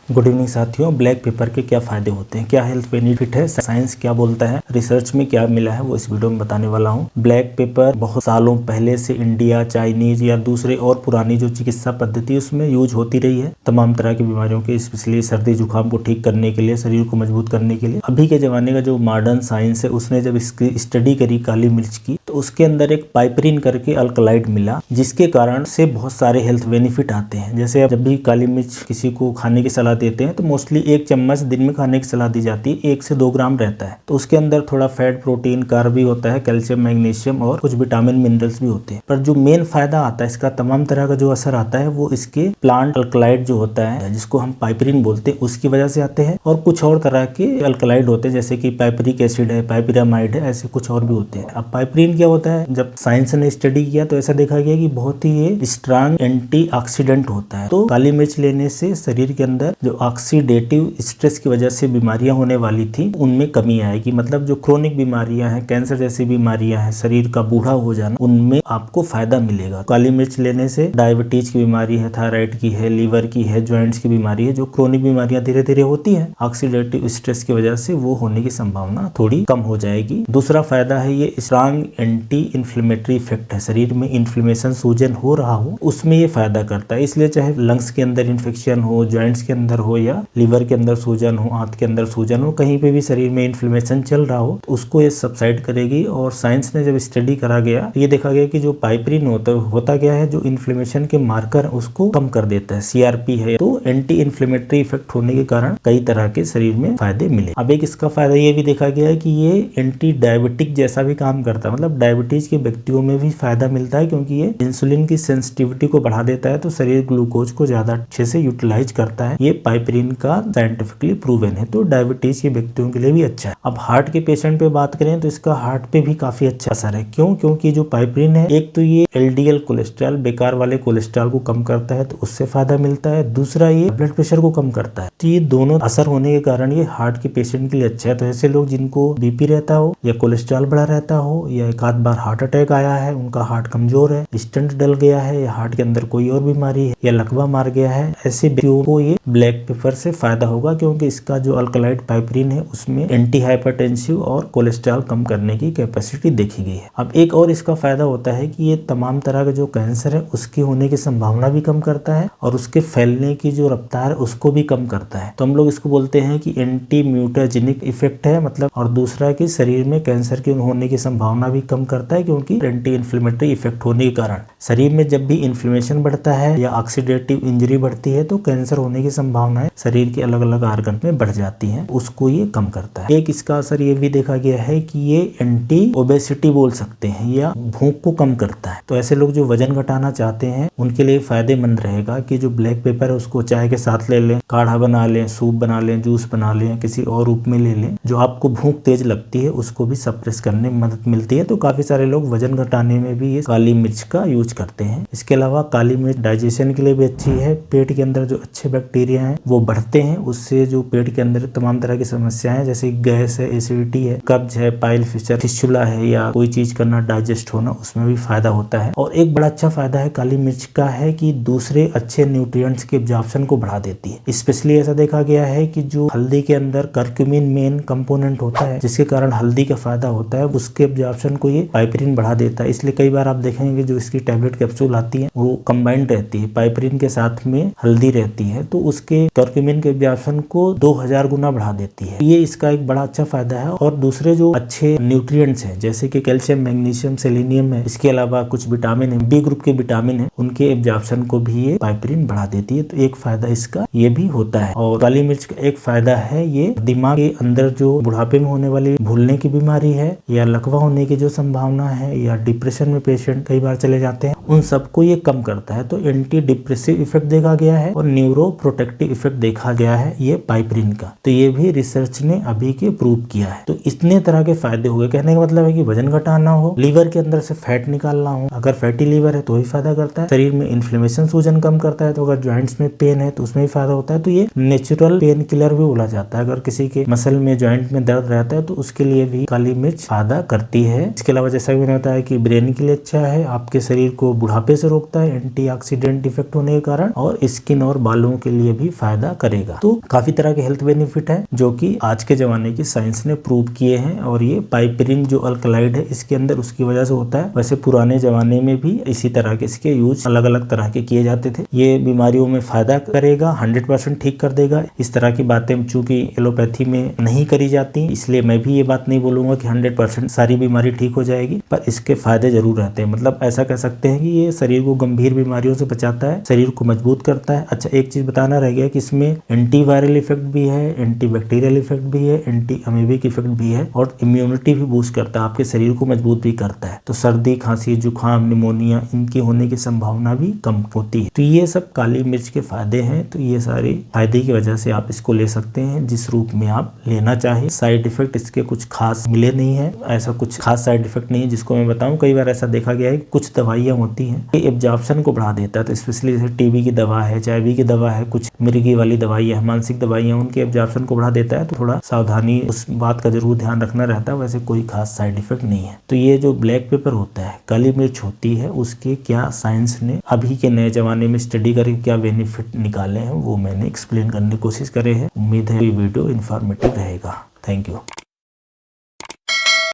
Good evening साथियों। Black pepper के क्या फायदे होते हैं, क्या हेल्थ बेनिफिट है, साइंस क्या बोलता है, रिसर्च में क्या मिला है, वो इस वीडियो में बताने वाला हूँ। ब्लैक पेपर बहुत सालों पहले से इंडिया, चाइनीज या दूसरे और पुरानी जो चिकित्सा पद्धति उसमें यूज होती रही है तमाम तरह की बीमारियों के, स्पेशली सर्दी जुकाम को ठीक करने के लिए, शरीर को मजबूत करने के लिए। अभी के जमाने का जो मॉडर्न साइंस है उसने जब इसकी स्टडी करी काली मिर्च की, तो उसके अंदर एक पाइपरीन करके अल्कलाइड मिला, जिसके कारण से बहुत सारे हेल्थ बेनिफिट आते हैं। जैसे जब भी काली मिर्च किसी को खाने की सलाह देते हैं तो मोस्टली 1 चम्मच दिन में खाने की सलाह दी जाती है। 1 से 2 ग्राम रहता है, तो उसके अंदर थोड़ा फैट, प्रोटीन, कार्ब भी होता है, कैल्शियम, मैग्नीशियम और कुछ विटामिन, मिनरल्स भी होते हैं। पर जो मेन फायदा आता है इसका, तमाम तरह का जो असर आता है वो इसके प्लांट अल्कलाइड जो होता है, जिसको हम पाइपरीन बोलते हैं, उसकी वजह से आते हैं। और कुछ और तरह के अल्कलाइड होते हैं, जैसे कि पाइपरिक एसिड है, पाइपिरामाइड है, ऐसे कुछ और भी होते हैं। अब पाइपरीन क्या होता है, जब साइंस ने स्टडी किया तो ऐसा देखा गया कि बहुत ही ये स्ट्रांग एंटीऑक्सीडेंट होता है। तो काली मिर्च लेने से शरीर के अंदर जो ऑक्सीडेटिव स्ट्रेस की वजह से बीमारियां होने वाली थी उनमें कमी आएगी। मतलब जो क्रोनिक बीमारियां हैं, कैंसर जैसी बीमारियां हैं, शरीर का बूढ़ा हो जाना, उनमें आपको फायदा मिलेगा। काली मिर्च लेने से डायबिटीज की बीमारी है, थायराइड की है, लीवर की है, ज्वाइंट्स की बीमारी है, जो क्रोनिक बीमारियां धीरे धीरे होती है ऑक्सीडेटिव स्ट्रेस की वजह से, वो होने की संभावना थोड़ी कम हो जाएगी। दूसरा फायदा है ये स्ट्रांग एंटी इन्फ्लेमेटरी इफेक्ट है। शरीर में इन्फ्लेमेशन, सूजन हो रहा हो उसमें ये फायदा करता है। इसलिए चाहे लंग्स के अंदर इन्फेक्शन हो, ज्वाइंट्स के अंदर हो, या लीवर के अंदर सूजन हो, आंत के अंदर सूजन हो, कहीं पे भी शरीर में इन्फ्लेमेशन चल रहा हो तो उसको ये सबसाइड करेगी। और साइंस ने जब स्टडी करा गया ये देखा गया कि जो पाइपरीन होता क्या है, जो इन्फ्लेमेशन के मार्कर उसको कम कर देता है, सीआरपी है। तो एंटी इन्फ्लेमेटरी इफेक्ट होने के कारण कई तरह के शरीर में फायदे मिले। अब एक इसका फायदा ये भी देखा गया है कि ये एंटी डायबिटिक जैसा भी काम करता है। मतलब डायबिटीज के व्यक्तियों में भी फायदा मिलता है, क्योंकि ये इंसुलिन की सेंसिटिविटी को बढ़ा देता है, तो शरीर ग्लूकोज को ज्यादा अच्छे से यूटिलाइज करता है। ये पाइपरीन का साइंटिफिकली प्रूवन है, तो डायबिटीज के व्यक्तियों के लिए भी अच्छा है। अब हार्ट के पेशेंट पे बात करें तो इसका हार्ट पे भी काफी अच्छा असर है। क्यों? क्योंकि जो पाइपरीन है, एक तो ये एलडीएल कोलेस्ट्रॉल, बेकार वाले कोलेस्ट्रॉल को कम करता है, तो उससे फायदा मिलता है। दूसरा ये ब्लड प्रेशर को कम करता है। तो ये दोनों असर होने के कारण ये हार्ट के पेशेंट के लिए अच्छा है। तो ऐसे लोग जिनको बीपी रहता हो या कोलेस्ट्रॉल बढ़ा रहता हो या एक आध बार हार्ट अटैक आया है, उनका हार्ट कमजोर है, स्टेंट डल गया है, या हार्ट के अंदर कोई और बीमारी है, या लकवा मार गया है, ऐसे व्यक्तियों को ये ब्लैक पेपर से फायदा होगा, क्योंकि इसका जो अल्कलाइड पाइपरीन है उसमें एंटी हाइपरटेंसिव और कोलेस्ट्रॉल कम करने की कैपेसिटी देखी गई है। अब एक और इसका फायदा होता है कि ये तमाम तरह का जो कैंसर है उसके होने की संभावना भी कम करता है, और उसके फैलने की जो रफ्तार है उसको भी कम करता है। तो हम लोग इसको बोलते हैं कि एंटी म्यूटाजेनिक इफेक्ट है, मतलब। और दूसरा कि शरीर में कैंसर के होने की संभावना भी कम करता है, क्योंकि एंटी इन्फ्लेमेटरी इफेक्ट होने के कारण शरीर में जब भी इन्फ्लेमेशन बढ़ता है या ऑक्सीडेटिव इंजरी बढ़ती है तो कैंसर होने की संभावनाएं शरीर के अलग अलग आर्गन में बढ़ जाती हैं, उसको ये कम करता है। एक इसका असर ये भी देखा गया है कि ये एंटी ओबेसिटी बोल सकते हैं, या भूख को कम करता है। तो ऐसे लोग जो वजन घटाना चाहते हैं उनके लिए फायदेमंद रहेगा कि जो ब्लैक पेपर है उसको चाय के साथ ले लें, काढ़ा बना लें, सूप बना लें, जूस बना लें, किसी और रूप में ले लें। जो आपको भूख तेज लगती है उसको भी सप्रेस करने में मदद मिलती है। तो काफी सारे लोग वजन घटाने में भी ये काली मिर्च का यूज करते हैं। इसके अलावा काली मिर्च डाइजेशन के लिए भी अच्छी है। पेट के अंदर जो अच्छे बैक्टीरिया हैं वो बढ़ते हैं, उससे जो पेट के अंदर तमाम तरह की समस्याएं जैसे गैस है, एसिडिटी है, कब्ज है, पाइल फिशर, फिस्टुला है, या कोई चीज करना, डाइजेस्ट होना, उसमें भी फायदा होता है। और एक बड़ा अच्छा फायदा है काली मिर्च का है कि दूसरे अच्छे न्यूट्रिएंट्स के एब्जॉर्प्शन को बढ़ा देती है। स्पेशली ऐसा देखा गया है कि जो हल्दी के अंदर करक्यूमिन मेन कंपोनेंट होता है, जिसके कारण हल्दी का फायदा होता है, उसके एब्जॉर्प्शन को ये पाइपरीन बढ़ा देता है। इसलिए कई बार आप देखेंगे जो इसकी टैबलेट कैप्सूल आती है वो कंबाइंड रहती है, पाइपरीन के साथ में हल्दी रहती है, तो उसके करक्यूमिन के एब्जॉर्प्शन को 2000 गुना बढ़ा देती है। ये इसका एक बड़ा अच्छा फायदा है। और दूसरे जो अच्छे न्यूट्रिएंट्स हैं जैसे कि कैल्शियम, मैग्नीशियम, सेलेनियम है, इसके अलावा कुछ विटामिन है, बी ग्रुप के विटामिन है, उनके एब्जॉर्प्शन को भी ये पाइपरीन बढ़ा देती है। तो एक फायदा इसका ये भी होता है। और काली मिर्च का एक फायदा है ये दिमाग के अंदर जो बुढ़ापे में होने वाली भूलने की बीमारी है, या लकवा होने की जो संभावना है, या डिप्रेशन में पेशेंट कई बार चले जाते हैं, उन सबको ये कम करता है। तो एंटी डिप्रेसिव इफेक्ट देखा गया है और न्यूरो प्रोटेक्टिव इफेक्ट देखा गया है ये पाइपरीन का। तो ये भी रिसर्च ने अभी के प्रूव किया है। तो इतने तरह के फायदे हो गए। कहने का मतलब है कि वजन घटाना हो, लीवर के अंदर से फैट निकालना हो, अगर फैटी लीवर है तो ही फायदा करता है, शरीर में इन्फ्लेमेशन, सूजन कम करता है, तो अगर ज्वाइंट्स में पेन है तो उसमें भी फायदा होता है। तो ये नेचुरल पेन किलर भी बोला जाता है। अगर किसी के मसल में, ज्वाइंट में दर्द रहता है तो उसके लिए भी काली मिर्च फायदा करती है। इसके अलावा जैसा भी मैंने बताया कि ब्रेन के लिए अच्छा है, आपके शरीर को बुढ़ापे से रोकता है एंटीऑक्सीडेंट इफेक्ट होने के कारण, और स्किन और बालों के लिए भी फायदा करेगा। तो काफी तरह के हेल्थ बेनिफिट है जो कि आज के जमाने की साइंस ने प्रूव किए हैं, और ये पाइपरिन जो अल्कलाइड है इसके अंदर उसकी वजह से होता है। वैसे पुराने जमाने में भी इसी तरह के इसके यूज अलग अलग तरह के किए जाते थे। ये बीमारियों में फायदा करेगा, 100% ठीक कर देगा। इस तरह की बातें चूंकि एलोपैथी में नहीं करी जाती, इसलिए मैं भी ये बात नहीं बोलूंगा कि 100% सारी बीमारी ठीक हो जाएगी, पर इसके फायदे जरूर रहते हैं। मतलब ऐसा कह सकते हैं कि ये शरीर को गंभीर बीमारियों से बचाता है, शरीर को मजबूत करता है। अच्छा, एक चीज बताना रह गया कि इसमें एंटीवायरल इफेक्ट भी है, एंटीबैक्टीरियल इफेक्ट भी है, एंटी अमीबिक इफेक्ट भी है, और इम्यूनिटी भी बूस्ट करता है, आपके शरीर को मजबूत भी करता है। तो सर्दी, खांसी, जुकाम, निमोनिया इनके होने की संभावना भी कम होती है। तो ये सब काली मिर्च के फायदे हैं। तो ये सारे फायदे की वजह से आप इसको ले सकते हैं जिस रूप में आप लेना चाहे। साइड इफेक्ट इसके कुछ खास मिले नहीं है, ऐसा कुछ खास साइड इफेक्ट नहीं है जिसको मैं बताऊं। कई बार ऐसा देखा गया है कुछ दवाइयां होती हैं ये एब्जॉर्प्शन को बढ़ा देता है, तो स्पेशली जैसे टीबी की दवा है, HIV की दवा है, कुछ मिर्गी वाली दवाई है, मानसिक दवाइयां, उनके एब्जॉर्प्शन को बढ़ा देता है। तो थोड़ा सावधानी उस बात का जरूर ध्यान रखना रहता है। वैसे कोई खास साइड इफेक्ट नहीं है। तो ये जो ब्लैक पेपर होता है, काली मिर्च होती है, उसके क्या साइंस ने अभी के नए जमाने में स्टडी करके क्या बेनिफिट निकाले हैं वो मैंने एक्सप्लेन करने की कोशिश करे हैं। उम्मीद है ये वीडियो इन्फॉर्मेटिव रहेगा। Thank you.